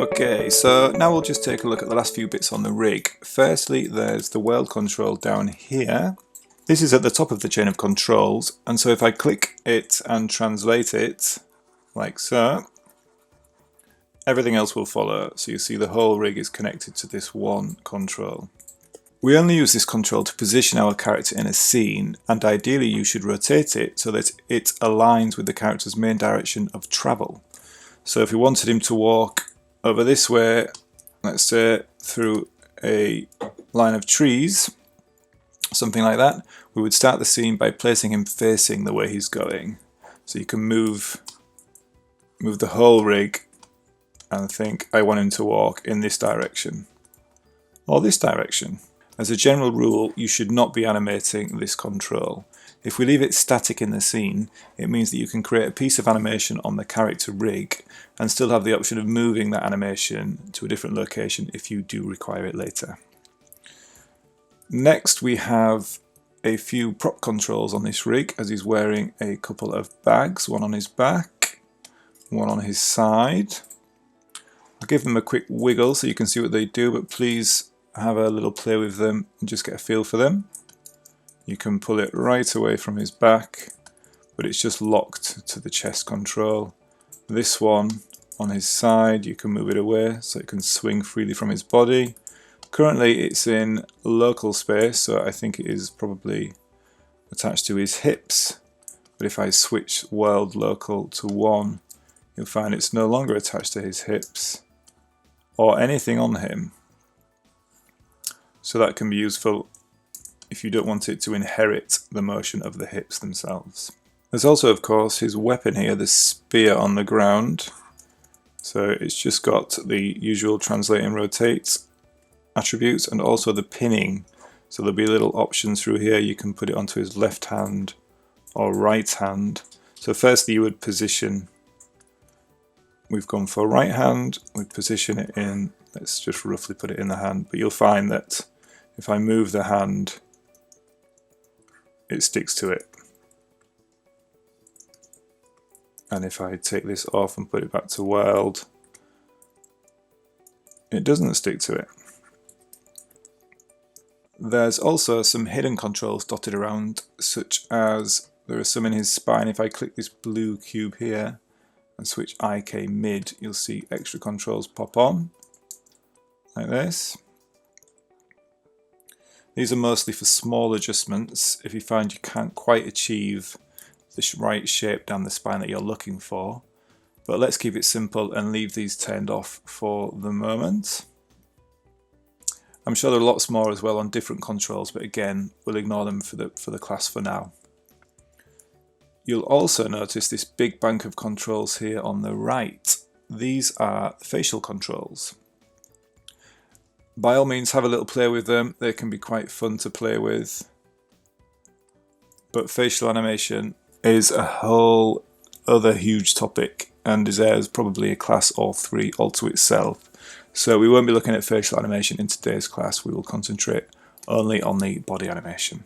Okay, so now we'll just take a look at the last few bits on the rig. Firstly, there's the world control down here. This is at the top of the chain of controls, and so if I click it and translate it, like so, everything else will follow. So you see the whole rig is connected to this one control. We only use this control to position our character in a scene, and ideally you should rotate it so that it aligns with the character's main direction of travel. So if we wanted him to walk over this way, let's say through a line of trees, something like that, we would start the scene by placing him facing the way he's going. So you can move the whole rig and think, I want him to walk in this direction or this direction. As a general rule, you should not be animating this control. If we leave it static in the scene, it means that you can create a piece of animation on the character rig and still have the option of moving that animation to a different location if you do require it later. Next we have a few prop controls on this rig, as he's wearing a couple of bags, one on his back, one on his side. I'll give them a quick wiggle so you can see what they do, but please have a little play with them and just get a feel for them. You can pull it right away from his back, but it's just locked to the chest control. This one on his side, you can move it away so it can swing freely from his body. Currently it's in local space, so I think it is probably attached to his hips, but if I switch world local to 1, you'll find it's no longer attached to his hips or anything on him. So that can be useful if you don't want it to inherit the motion of the hips themselves. There's also, of course, his weapon here, the spear on the ground. So it's just got the usual translate and rotate attributes and also the pinning. So there'll be little options through here. You can put it onto his left hand or right hand. So firstly you would position, we've gone for right hand, we'd position it in, let's just roughly put it in the hand, but you'll find that if I move the hand, it sticks to it. And if I take this off and put it back to world, it doesn't stick to it. There's also some hidden controls dotted around, such as there are some in his spine. If I click this blue cube here and switch IK mid, you'll see extra controls pop on, like this. These are mostly for small adjustments if you find you can't quite achieve the right shape down the spine that you're looking for. But let's keep it simple and leave these turned off for the moment. I'm sure there are lots more as well on different controls, but again, we'll ignore them for the class for now. You'll also notice this big bank of controls here on the right. These are facial controls. By all means, have a little play with them. They can be quite fun to play with. But facial animation is a whole other huge topic and deserves probably a class or 3 all to itself. So we won't be looking at facial animation in today's class. We will concentrate only on the body animation.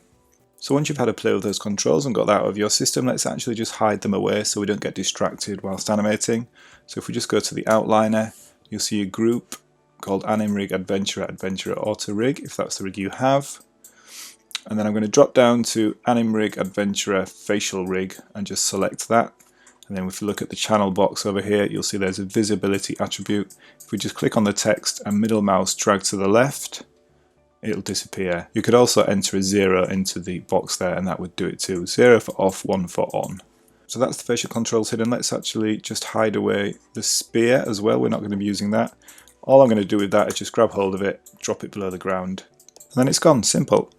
So once you've had a play with those controls and got that out of your system, let's actually just hide them away so we don't get distracted whilst animating. So if we just go to the outliner, you'll see a group called Animate Adventurer Auto Rig, if that's the rig you have. And then I'm going to drop down to Animate Adventurer Facial Rig and just select that. And then if we look at the channel box over here, you'll see there's a visibility attribute. If we just click on the text and middle mouse drag to the left, it'll disappear. You could also enter a 0 into the box there and that would do it too. 0 for off, 1 for on. So that's the facial controls hidden. Let's actually just hide away the spear as well. We're not going to be using that. All I'm going to do with that is just grab hold of it, drop it below the ground, and then it's gone. Simple.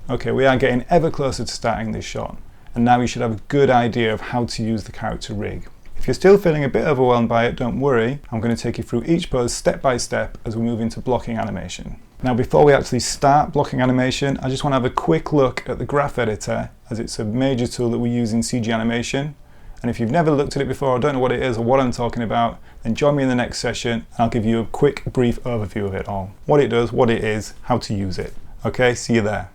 Okay, we are getting ever closer to starting this shot, and now you should have a good idea of how to use the character rig. If you're still feeling a bit overwhelmed by it, don't worry. I'm going to take you through each pose step by step as we move into blocking animation. Now before we actually start blocking animation, I just want to have a quick look at the graph editor, as it's a major tool that we use in CG animation. And if you've never looked at it before or don't know what it is or what I'm talking about, then join me in the next session and I'll give you a quick brief overview of it all. What it does, what it is, how to use it. Okay, see you there.